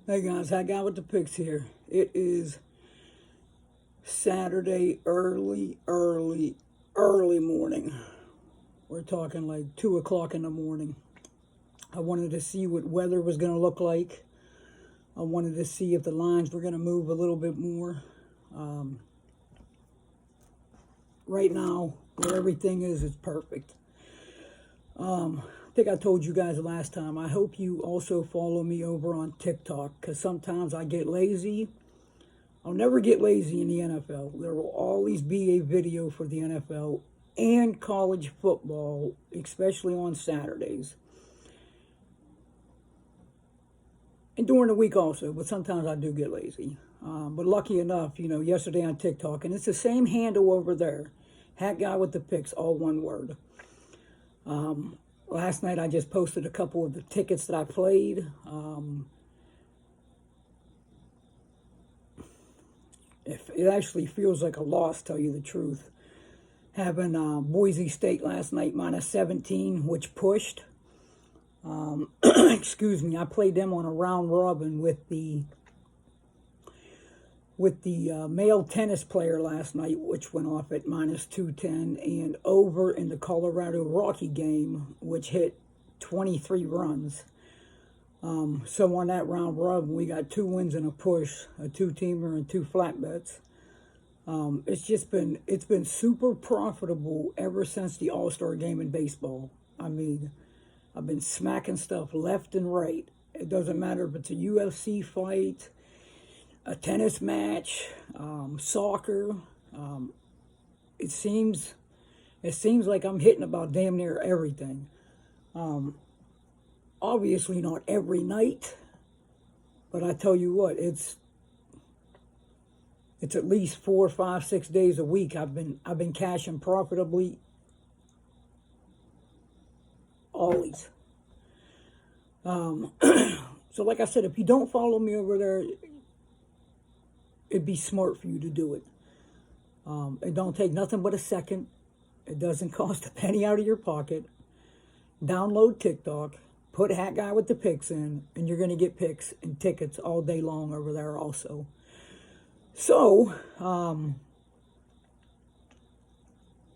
Hey guys, I got with the picks here. It is Saturday early morning. We're talking like 2 o'clock in the morning. I wanted to see what weather was going to look like. I wanted to see if the lines were going to move a little bit more. Right now, where everything is, it's perfect. I think I told you guys last time. I hope you also follow me over on TikTok because sometimes I get lazy. I'll never get lazy in the NFL. There will always be a video for the NFL and college football, especially on Saturdays. And during the week also, but sometimes I do get lazy. But lucky enough, yesterday on TikTok, and it's the same handle over there, Hat Guy with the Picks, all one word. Last night I just posted a couple of the tickets that I played. It actually feels like a loss, tell you the truth. Having Boise State last night -17, which pushed. Excuse me, I played them on a round robin with the male tennis player last night, which went off at -210, and over in the Colorado Rocky game, which hit 23 runs. So on that round robin, we got 2 wins and a push, a 2-teamer and 2 flat bets. It's been super profitable ever since the All-Star game in baseball. I mean, I've been smacking stuff left and right. It doesn't matter if it's a UFC fight, a tennis match, soccer. It seems like I'm hitting about damn near everything. Obviously not every night, but I tell you what, it's at least 4, 5, 6 days a week. I've been cashing profitably always. So like I said, if you don't follow me over there, it'd be smart for you to do it. It don't take nothing but a second. It doesn't cost a penny out of your pocket. Download TikTok, put Hat Guy with the Picks in, and you're going to get picks and tickets all day long over there also. So,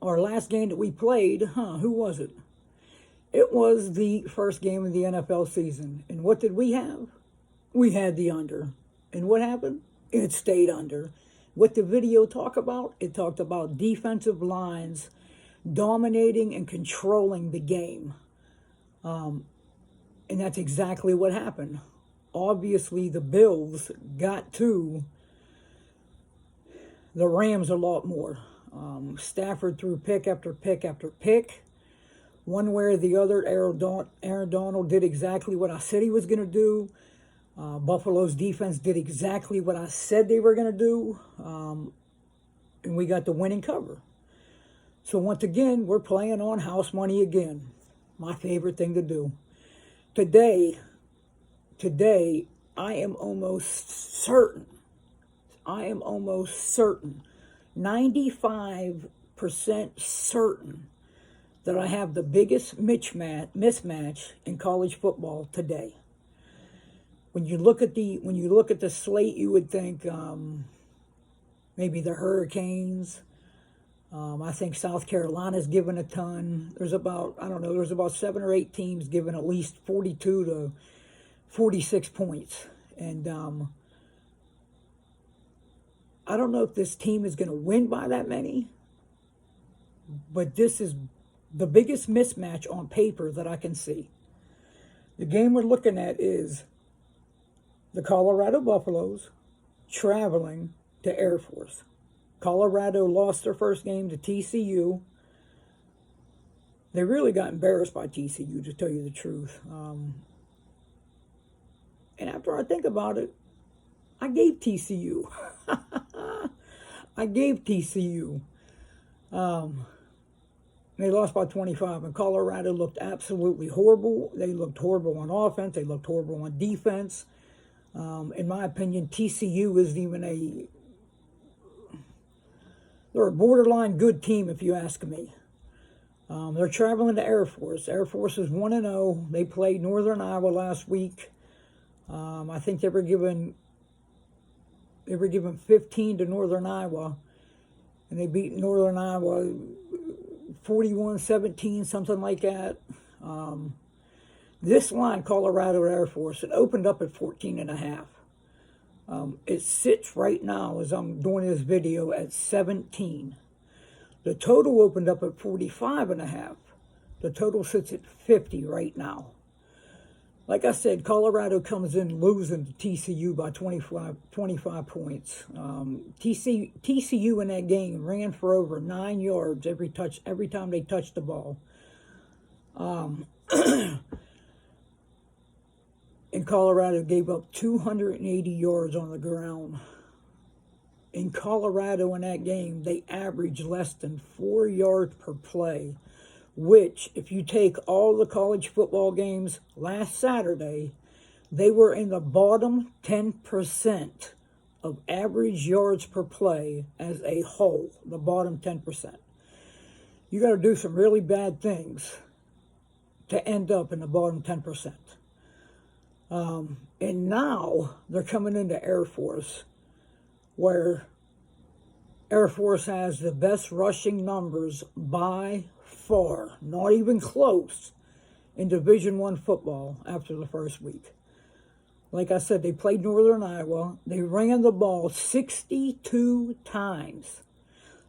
our last game that we played, who was it? It was the first game of the NFL season. And what did we have? We had the under. And what happened? It stayed under. What the video talked about? It talked about defensive lines dominating and controlling the game. And that's exactly what happened. Obviously, the Bills got to the Rams a lot more. Stafford threw pick after pick after pick. One way or the other, Aaron Donald did exactly what I said he was going to do. Buffalo's defense did exactly what I said they were going to do. And we got the winning cover. So once again, we're playing on house money again. My favorite thing to do. Today, I am almost certain, 95% certain that I have the biggest mismatch in college football today. When you look at the slate, you would think maybe the Hurricanes. I think South Carolina's given a ton. There's about 7 or 8 teams giving at least 42 to 46 points. And I don't know if this team is going to win by that many, but this is the biggest mismatch on paper that I can see. The game we're looking at is the Colorado Buffaloes traveling to Air Force. Colorado lost their first game to TCU. They really got embarrassed by TCU, to tell you the truth. And after I think about it, I gave TCU. They lost by 25, and Colorado looked absolutely horrible. They looked horrible on offense. They looked horrible on defense. In my opinion, TCU isn't even they're a borderline good team, if you ask me. They're traveling to Air Force. Air Force is 1-0. They played Northern Iowa last week. I think they were given 15 to Northern Iowa, and they beat Northern Iowa 41-17, something like that. This line, Colorado Air Force, it opened up at 14.5. It sits right now as I'm doing this video at 17. The total opened up at 45.5. The total sits at 50 right now. Like I said, Colorado comes in losing to TCU by 25 points. TCU in that game ran for over 9 yards every time they touched the ball. And Colorado gave up 280 yards on the ground. In Colorado in that game, they averaged less than 4 yards per play, which, if you take all the college football games last Saturday, they were in the bottom 10% of average yards per play as a whole, the bottom 10%. You got to do some really bad things to end up in the bottom 10%. And now they're coming into Air Force, where Air Force has the best rushing numbers by far, not even close, in Division I football after the first week. Like I said, they played Northern Iowa. They ran the ball 62 times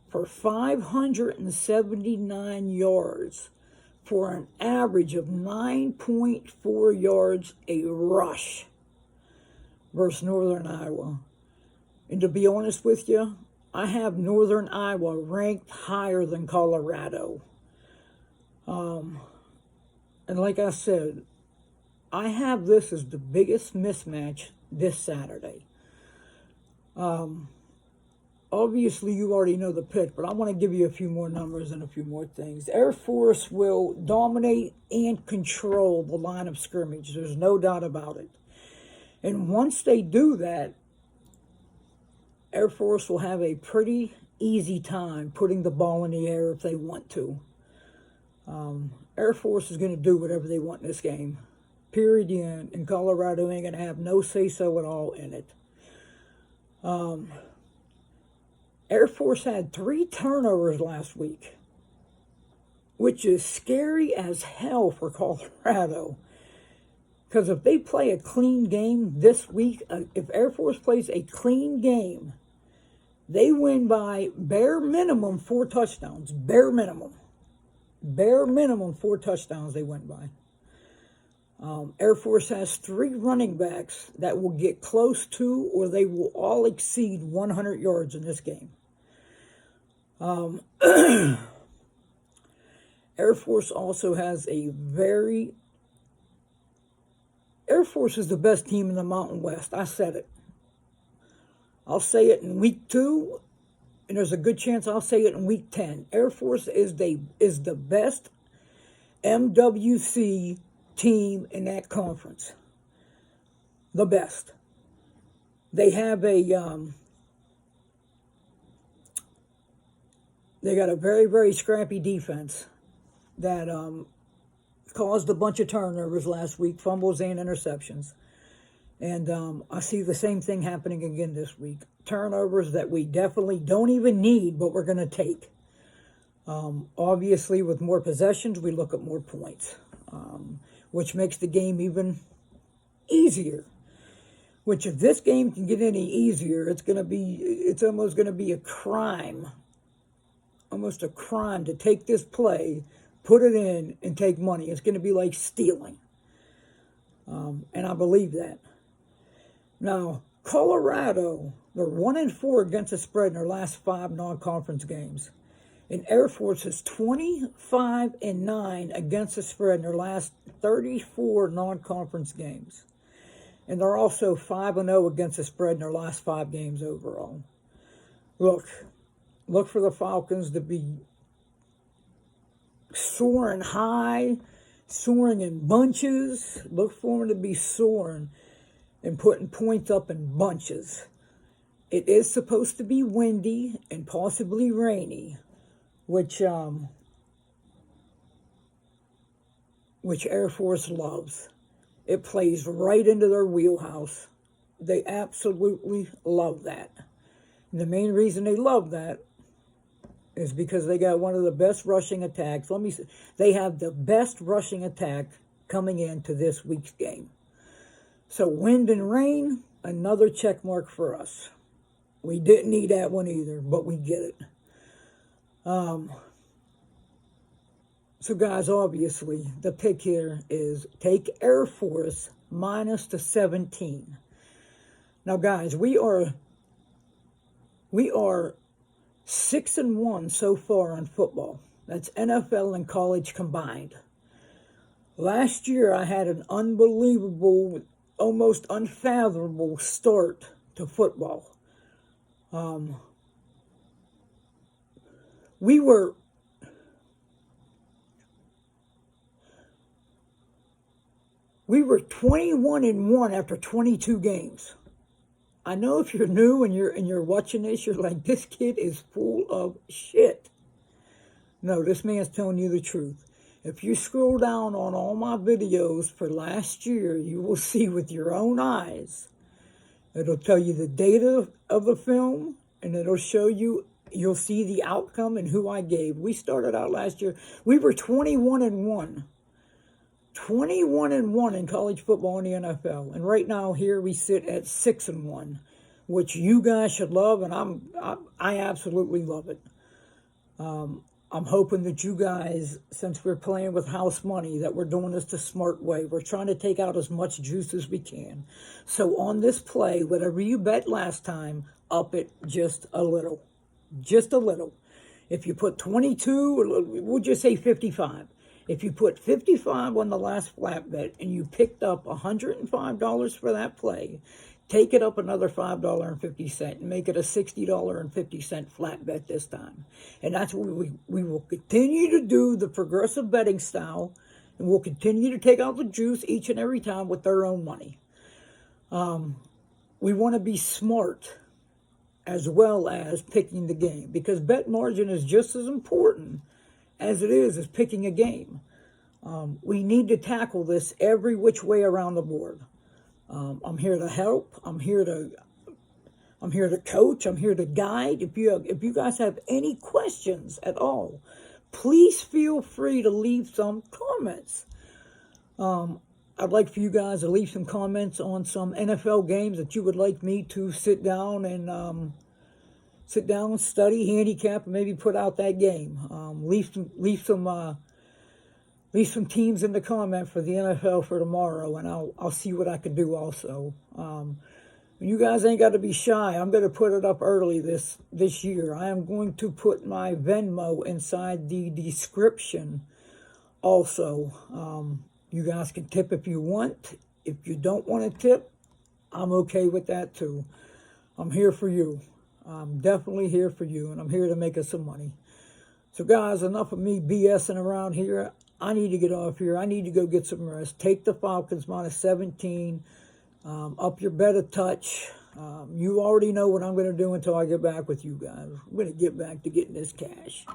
for 579 yards for an average of 9.4 yards a rush versus Northern Iowa. And to be honest with you, I have Northern Iowa ranked higher than Colorado. And like I said, I have this as the biggest mismatch this Saturday. Obviously, you already know the pick, but I want to give you a few more numbers and a few more things. Air Force will dominate and control the line of scrimmage. There's no doubt about it. And once they do that, Air Force will have a pretty easy time putting the ball in the air if they want to. Air Force is going to do whatever they want in this game. Period. And Colorado ain't going to have no say-so at all in it. Air Force had 3 turnovers last week, which is scary as hell for Colorado. Because if they play a clean game this week, if Air Force plays a clean game, they win by bare minimum 4 touchdowns. Bare minimum. Bare minimum 4 touchdowns they went by. Air Force has 3 running backs that will get close to, or they will all exceed 100 yards in this game. Air Force also has Air Force is the best team in the Mountain West. I said it. I'll say it in week 2, and there's a good chance I'll say it in week 10. Air Force is the best MWC team in that conference. The best. They have they got a very, very scrappy defense that caused a bunch of turnovers last week, fumbles and interceptions. And I see the same thing happening again this week. Turnovers that we definitely don't even need, but we're going to take. Obviously, with more possessions, we look at more points, which makes the game even easier. Which, if this game can get any easier, it's almost going to be a crime. Almost a crime to take this play, put it in, and take money. It's going to be like stealing. And I believe that. Now, Colorado, they're 1-4 against the spread in their last 5 non-conference games. And Air Force is 25-9 against the spread in their last 34 non-conference games. And they're also 5-0 against the spread in their last 5 games overall. Look for the Falcons to be soaring high, soaring in bunches. Look for them to be soaring and putting points up in bunches. It is supposed to be windy and possibly rainy, which Air Force loves. It plays right into their wheelhouse. They absolutely love that. And the main reason they love that is because they got one of the best rushing attacks. They have the best rushing attack coming into this week's game. So wind and rain, another check mark for us. We didn't need that one either, but we get it. So guys, obviously, the pick here is take Air Force minus the 17. Now guys, we are 6-1 so far on football. That's NFL and college combined. Last year, I had an unbelievable, almost unfathomable start to football. We were 21-1 after 22 games. I know if you're new and you're watching this, you're like, this kid is full of shit. No, this man's telling you the truth. If you scroll down on all my videos for last year, you will see with your own eyes. It'll tell you the data of the film, and it'll show you, you'll see the outcome and who I gave. We started out last year, we were 21-1. 21-1 in college football in the NFL. And right now here we sit at 6-1, which you guys should love, and I absolutely love it. I'm hoping that you guys, since we're playing with house money, that we're doing this the smart way. We're trying to take out as much juice as we can. So on this play, whatever you bet last time, up it just a little. Just a little. If you put 22, we'll just say 55. If you put 55 on the last flat bet and you picked up $105 for that play, take it up another $5.50 and make it a $60.50 flat bet this time. And that's what we will continue to do, the progressive betting style, and we'll continue to take out the juice each and every time with their own money. We want to be smart as well as picking the game, because bet margin is just as important as it is picking a game. We need to tackle this every which way around the board. I'm here to help. I'm here to coach. I'm here to guide. If you guys have any questions at all, please feel free to leave some comments. I'd like for you guys to leave some comments on some NFL games that you would like me to sit down and study, handicap, and maybe put out that game. Leave some teams in the comment for the NFL for tomorrow, and I'll see what I can do also. You guys ain't got to be shy. I'm going to put it up early this year. I am going to put my Venmo inside the description also. You guys can tip if you want. If you don't want to tip, I'm okay with that too. I'm here for you. I'm definitely here for you, and I'm here to make us some money. So guys, enough of me BSing around here. I need to get off here. I need to go get some rest. Take the Falcons minus 17. Up your bet a touch. You already know what I'm going to do until I get back with you guys. I'm going to get back to getting this cash.